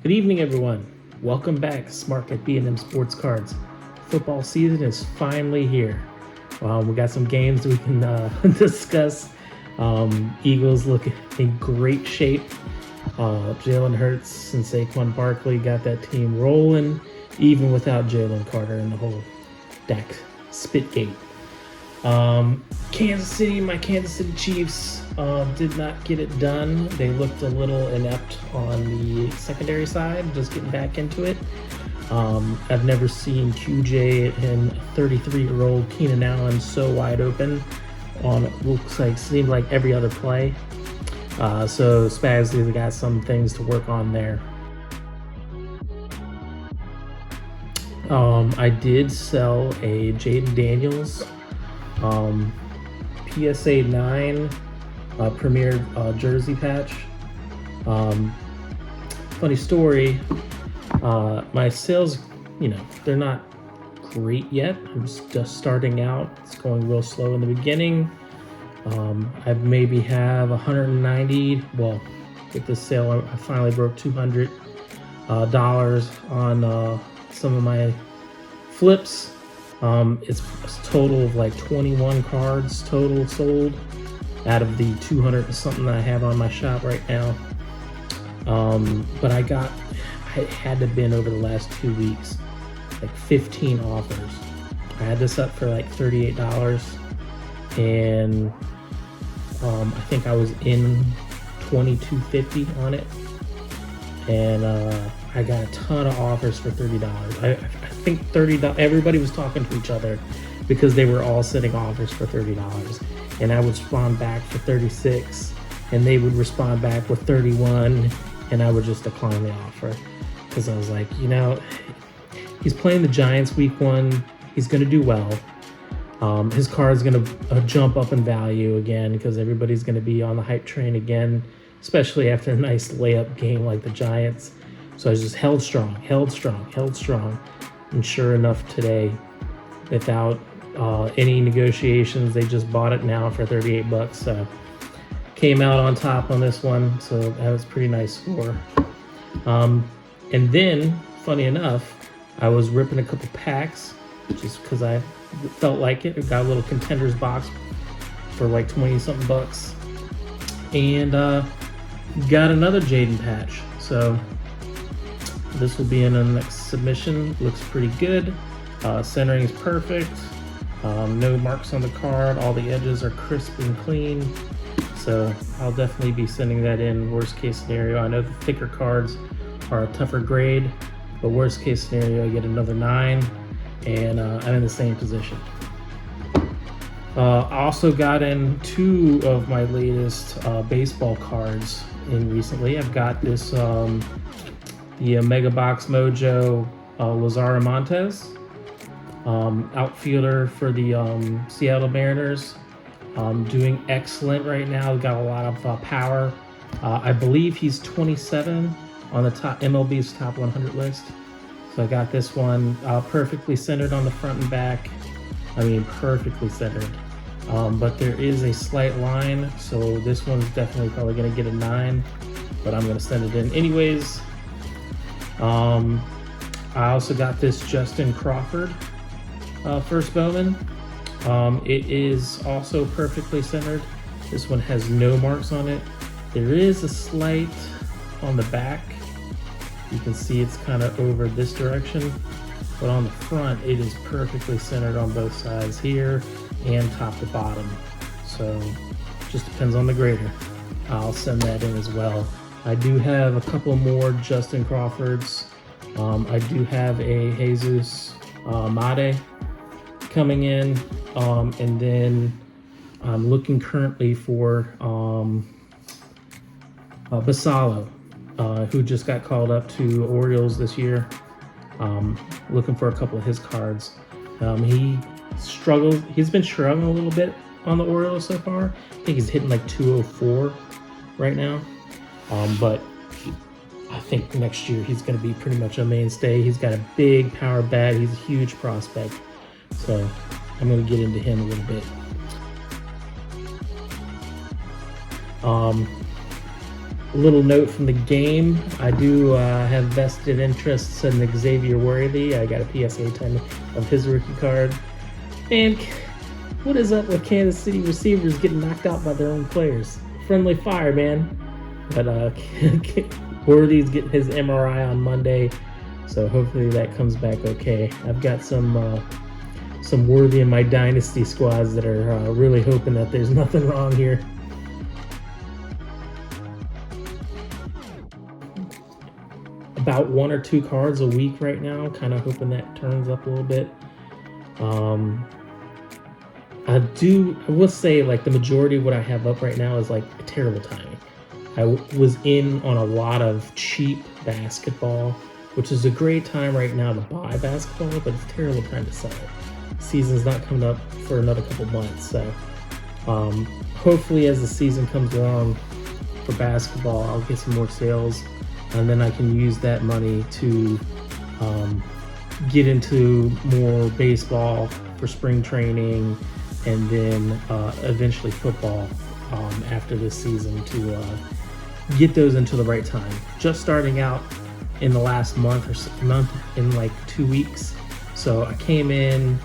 Good evening, everyone. Welcome back, Smart at B&M SPORTS CARDS. Football season is finally here. We got some games we can discuss. Eagles look in great shape. Jalen Hurts and Saquon Barkley got that team rolling, even without Jalen Carter and the whole Dak Spitgate. Kansas City Chiefs did not get it done. They looked a little inept on the secondary side, just getting back into it. I've never seen QJ and 33-year-old Keenan Allen so wide open on seemed like every other play. So Spagsley's got some things to work on there. I did sell a Jaden Daniels PSA 9 Premier jersey patch. Funny story, my sales, they're not great yet. I'm just starting out. It's going real slow in the beginning. I maybe have 190. Well, with this sale, I finally broke $200 on some of my flips. It's a total of like 21 cards total sold out of the 200 and something that I have on my shop right now. But I had to been over the last 2 weeks, like 15 offers. I had this up for like $38, and I think I was in $22.50 on it, and I got a ton of offers for $30. I think $30. Everybody was talking to each other because they were all sending offers for $30, and I would respond back for $36, and they would respond back with $31, and I would just decline the offer because I was like, he's playing the Giants week 1. He's going to do well. His card's going to jump up in value again because everybody's going to be on the hype train again, especially after a nice layup game like the Giants. So I just held strong. And sure enough, today, without any negotiations, they just bought it now for $38. So came out on top on this one. So that was a pretty nice score. And then, funny enough, I was ripping a couple packs just because I felt like it. I got a little contenders box for like 20-something bucks, and got another Jaden patch. So this will be in the next submission. Looks pretty good. Centering is perfect. No marks on the card. All the edges are crisp and clean. So I'll definitely be sending that in. Worst case scenario, I know the thicker cards are a tougher grade, but worst case scenario, I get another 9, and I'm in the same position. I also got in 2 of my latest baseball cards in recently. I've got this the Mega Box Mojo Lazaro Montes, outfielder for the Seattle Mariners. Doing excellent right now. Got a lot of power. I believe he's 27 on the top MLB's top 100 list. So I got this one perfectly centered on the front and back. I mean, perfectly centered. But there is a slight line, so this one's definitely probably going to get a 9, but I'm going to send it in anyways. I also got this Justin Crawford first Bowman. It is also perfectly centered. This one has no marks on it. There is a slight on the back. You can see it's kind of over this direction, but on the front, it is perfectly centered on both sides here and top to bottom. So just depends on the grader. I'll send that in as well. I do have a couple more Justin Crawfords. I do have a Jesus Mate coming in, and then I'm looking currently for Basalo, who just got called up to Orioles this year. Looking for a couple of his cards. He's been struggling a little bit on the Orioles so far. I think he's hitting like 204 right now. But I think next year he's going to be pretty much a mainstay. He's got a big power bat. He's a huge prospect. So I'm going to get into him a little bit. little note from the game. I do have vested interests in Xavier Worthy. I got a PSA 10 of his rookie card. And what is up with Kansas City receivers getting knocked out by their own players? Friendly fire, man. But Worthy's getting his MRI on Monday, so hopefully that comes back okay. I've got some Worthy in my dynasty squads that are really hoping that there's nothing wrong here. About 1 or 2 cards a week right now, kind of hoping that turns up a little bit. I will say, like, the majority of what I have up right now is like terrible timing. I was in on a lot of cheap basketball, which is a great time right now to buy basketball, but it's a terrible time to sell it. Season's not coming up for another couple months, so hopefully as the season comes along for basketball, I'll get some more sales, and then I can use that money to get into more baseball for spring training, and then eventually football after this season to get those into the right time. Just starting out in the last month in like 2 weeks. So I came in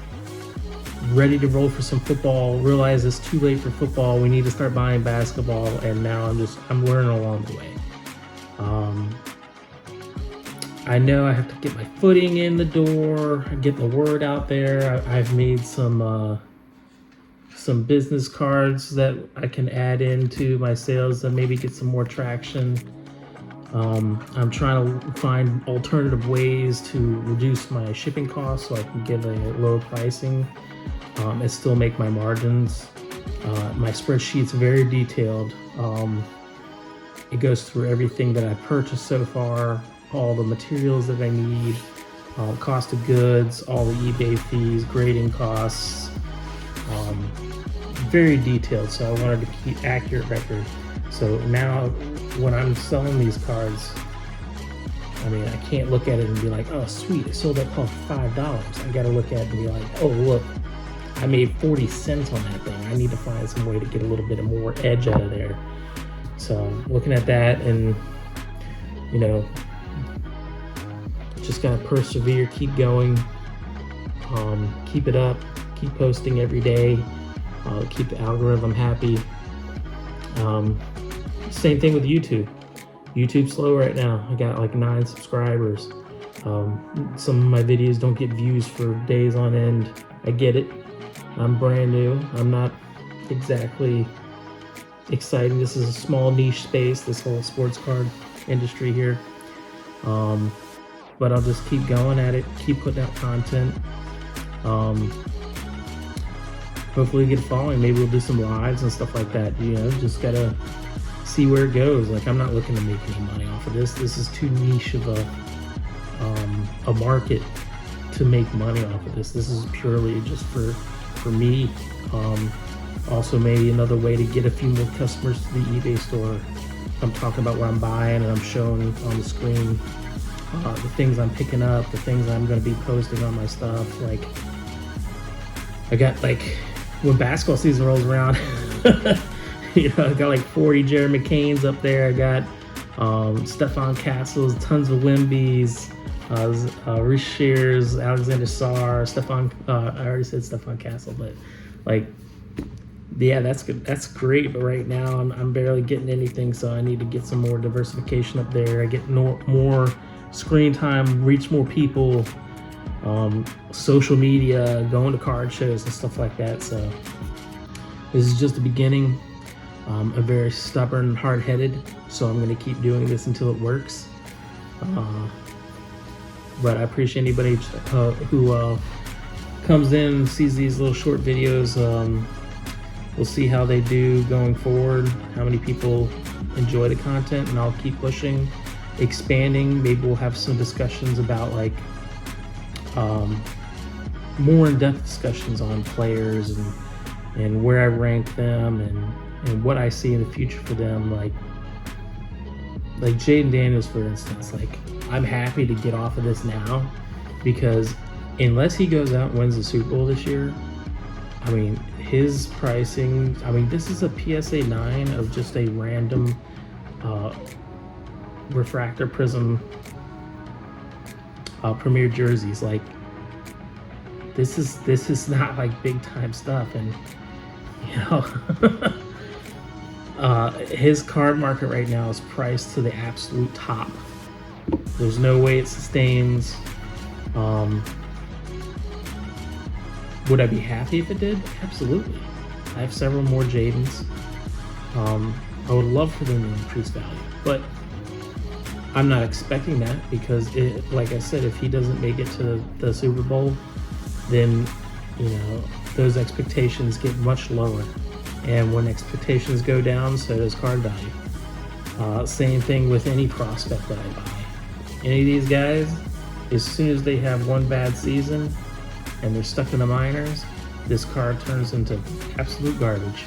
ready to roll for some football, realized it's too late for football. We need to start buying basketball, and now I'm learning along the way. I know I have to get my footing in the door, get the word out there. I've made some business cards that I can add into my sales and maybe get some more traction. I'm trying to find alternative ways to reduce my shipping costs so I can get a lower pricing and still make my margins. My spreadsheet's very detailed. It goes through everything that I purchased so far, all the materials that I need, cost of goods, all the eBay fees, grading costs, very detailed. So I wanted to keep accurate record. So now when I'm selling these cards, I mean, I can't look at it and be like, oh sweet, it sold that card for $5. I gotta look at it and be like, oh look, I made 40 cents on that thing. I need to find some way to get a little bit more edge out of there. So looking at that, and you know, just gotta persevere, keep going, keep it up, keep posting every day, keep the algorithm happy. Same thing with YouTube. YouTube's slow right now. I got like 9 subscribers. Some of my videos don't get views for days on end. I get it. I'm brand new. I'm not exactly exciting. This is a small niche space, this whole sports card industry here. But I'll just keep going at it, keep putting out content. Hopefully get a following. Maybe we'll do some lives and stuff like that. You know, just gotta see where it goes. Like, I'm not looking to make any money off of this. This is too niche of a market to make money off of this. This is purely just for me. Also maybe another way to get a few more customers to the eBay store. I'm talking about what I'm buying, and I'm showing on the screen the things I'm picking up, the things I'm going to be posting on my stuff. Like, I got, like, when basketball season rolls around, you know, I got like 40 Jeremy McCains up there. I got Stephon Castles, tons of Wimbies, Reece Shears, Alexander Sarr, I already said Stephon Castle, but like, yeah, that's good. That's great. But right now I'm barely getting anything, so I need to get some more diversification up there. I get more screen time, reach more people, social media, going to card shows and stuff like that. So this is just the beginning. I'm very stubborn, hard-headed, so I'm going to keep doing this until it works. But I appreciate anybody who comes in and sees these little short videos. We'll see how they do going forward, how many people enjoy the content, and I'll keep pushing, expanding. Maybe we'll have some discussions about, like, more in-depth discussions on players and where I rank them and what I see in the future for them. Like Jaden Daniels, for instance. Like, I'm happy to get off of this now, because unless he goes out and wins the Super Bowl this year, I mean, his pricing, I mean, this is a PSA 9 of just a random refractor prism premier jerseys. Like, this is not like big time stuff. And you know, his card market right now is priced to the absolute top. There's no way it sustains. Would I be happy if it did? Absolutely. I have several more Jadens. I would love for them to increase value, but I'm not expecting that, because like I said, if he doesn't make it to the Super Bowl, then, you know, those expectations get much lower. And when expectations go down, so does card value. Same thing with any prospect that I buy. Any of these guys, as soon as they have one bad season and they're stuck in the minors, this card turns into absolute garbage.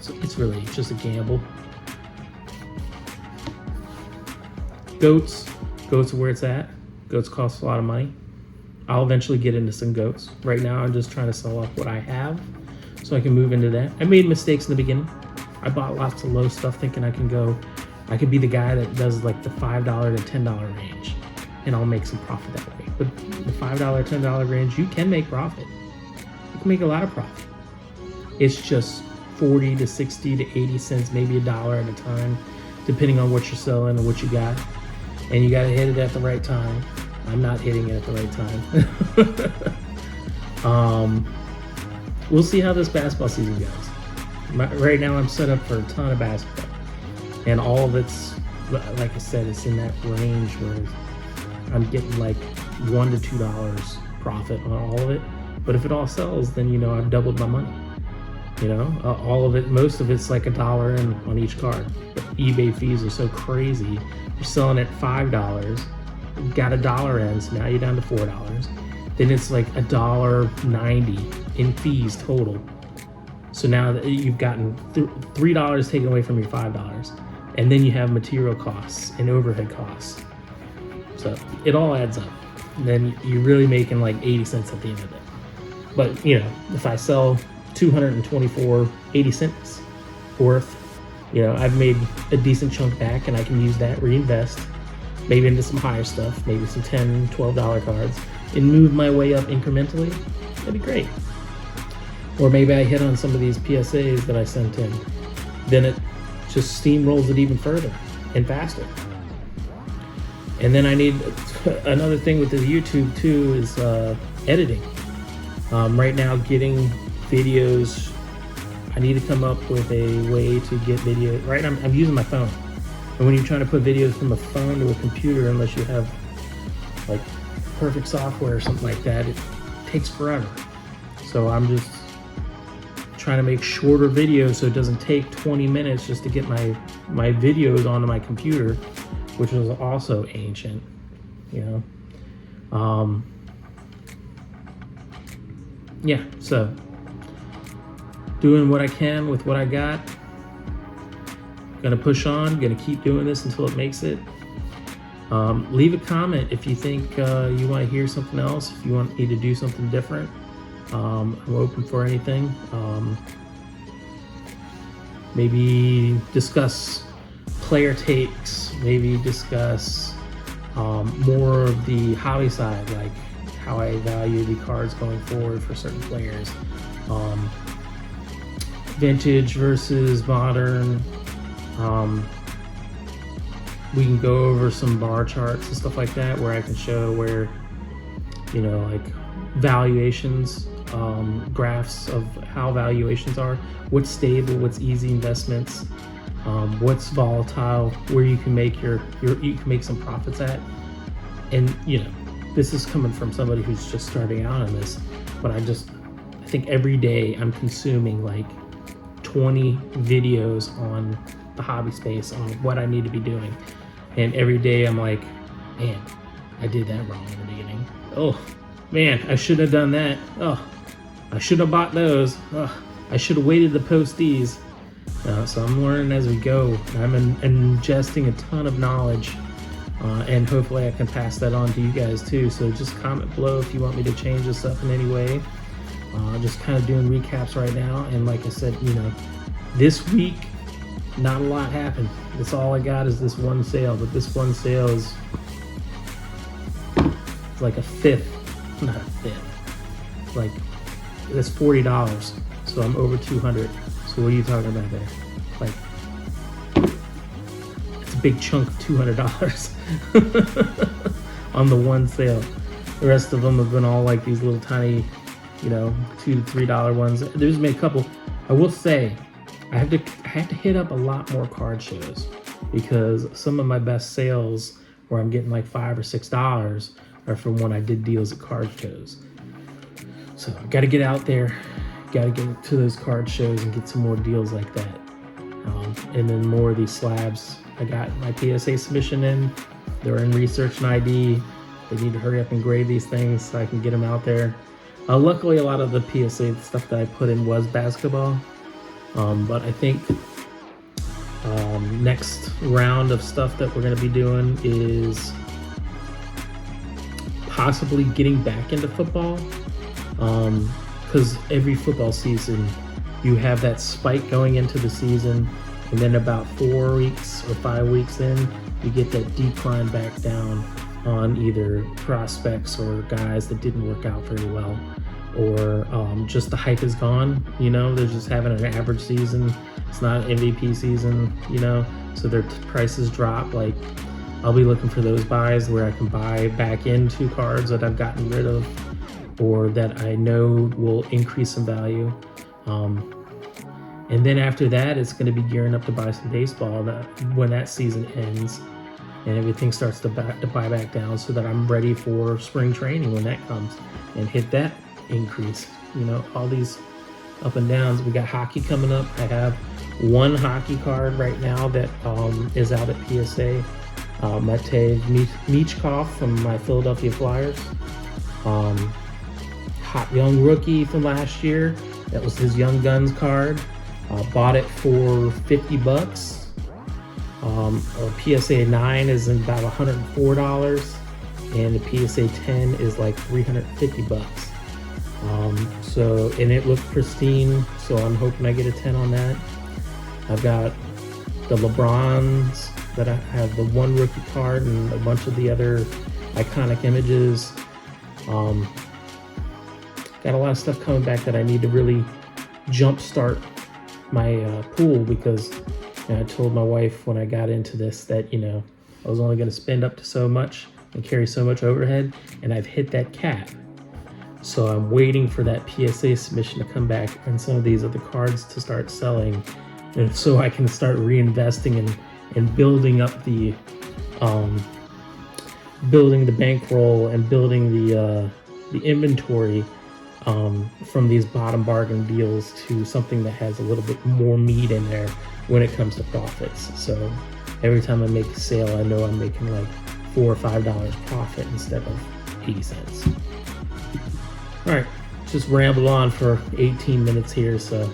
So it's really just a gamble. Goats are where it's at. Goats cost a lot of money. I'll eventually get into some goats. Right now, I'm just trying to sell off what I have so I can move into that. I made mistakes in the beginning. I bought lots of low stuff thinking I could be the guy that does like the $5 to $10 range, and I'll make some profit that way. But the $5, $10 range, you can make profit. You can make a lot of profit. It's just 40 to 60 to 80 cents, maybe $1 at a time, depending on what you're selling and what you got. And you got to hit it at the right time. I'm not hitting it at the right time. We'll see how this basketball season goes. Right now, I'm set up for a ton of basketball, and all of it's, like I said, it's in that range where I'm getting like $1 to $2 profit on all of it. But if it all sells, then, you know, I've doubled my money. You know, all of it, most of it's like $1 in on each card. But eBay fees are so crazy. You're selling at $5, got $1 in, so now you're down to $4. Then it's like $1.90 in fees total. So now that you've gotten $3 taken away from your $5, and then you have material costs and overhead costs. So it all adds up. And then you're really making like 80 cents at the end of it. But, you know, if I sell 224 80 cents worth, you know, I've made a decent chunk back, and I can use that, reinvest, maybe into some higher stuff, maybe some $10, $12 cards, and move my way up incrementally. That'd be great. Or maybe I hit on some of these PSAs that I sent in. Then it just steamrolls it even further and faster. And then I need another thing with the YouTube too is editing. Right now, getting videos, I need to come up with a way to get video. Right now, I'm using my phone. And when you're trying to put videos from a phone to a computer, unless you have like perfect software or something like that, it takes forever. So I'm just trying to make shorter videos so it doesn't take 20 minutes just to get my videos onto my computer, which was also ancient, you know. Yeah, so doing what I can with what I got. Gonna push on, gonna keep doing this until it makes it. Leave a comment if you think you want to hear something else, if you want me to do something different. I'm open for anything. Maybe discuss player takes, maybe discuss more of the hobby side, like how I value the cards going forward for certain players. Vintage versus modern. We can go over some bar charts and stuff like that, where I can show where, you know, like valuations, graphs of how valuations are, what's stable, what's easy investments, what's volatile, where you can make you can make some profits at. And, you know, this is coming from somebody who's just starting out on this, but I think every day I'm consuming like 20 videos on the hobby space on what I need to be doing. And every day I'm like, man, I did that wrong in the beginning. Oh, man, I shouldn't have done that. Oh, I should have bought those. Oh, I should have waited to post these. So I'm learning as we go. I'm ingesting a ton of knowledge, and hopefully I can pass that on to you guys too. So just comment below if you want me to change this up in any way. Just kind of doing recaps right now. And like I said, you know, This week, not a lot happened. That's all I got is this one sale, but this one sale is like a fifth, not a fifth. Like, that's $40, so I'm over 200. So what are you talking about there? Like, it's a big chunk of $200 on the one sale. The rest of them have been all like these little tiny, you know, $2 to $3 ones. There's been a couple. I will say, I have to hit up a lot more card shows, because some of my best sales where I'm getting like $5 or $6 are from when I did deals at card shows. So I got to get out there, got to get to those card shows and get some more deals like that. And then more of these slabs. I got my PSA submission in. They're in research and ID. They need to hurry up and grade these things so I can get them out there. Luckily, a lot of the PSA stuff that I put in was basketball. But I think next round of stuff that we're going to be doing is possibly getting back into football. Because every football season, you have that spike going into the season, and then about 4 weeks or 5 weeks in, you get that decline back down on either prospects or guys that didn't work out very well, or just the hype is gone. You know, they're just having an average season. It's not an MVP season, you know, so their prices drop. Like, I'll be looking for those buys where I can buy back into cards that I've gotten rid of, or that I know will increase in value. And then after that, it's going to be gearing up to buy some baseball when that season ends and everything starts to buy back down, so that I'm ready for spring training when that comes and hit that increase. You know, all these up and downs. We got hockey coming up. I have one hockey card right now that is out at PSA. Matej Michkov from my Philadelphia Flyers. Hot young rookie from last year. That was his Young Guns card. Bought it for $50. A PSA 9 is about $104, and the PSA 10 is like $350. So, and it looked pristine, so I'm hoping I get a 10 on that. I've got the LeBrons that I have, the one rookie card, and a bunch of the other iconic images. Got a lot of stuff coming back that I need to really jumpstart my pool, because I told my wife when I got into this that, you know, I was only going to spend up to so much and carry so much overhead, and I've hit that cap. So I'm waiting for that PSA submission to come back and some of these other cards to start selling, and so I can start reinvesting and building up the bankroll and building the inventory from these bottom bargain deals to something that has a little bit more meat in there when it comes to profits. So every time I make a sale, I know I'm making like $4 or $5 profit instead of 80 cents. All right, just rambled on for 18 minutes here, so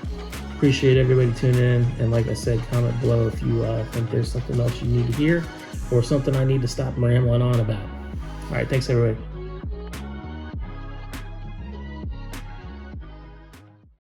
appreciate everybody tuning in. And like I said, comment below if you think there's something else you need to hear or something I need to stop rambling on about. All right, thanks everybody.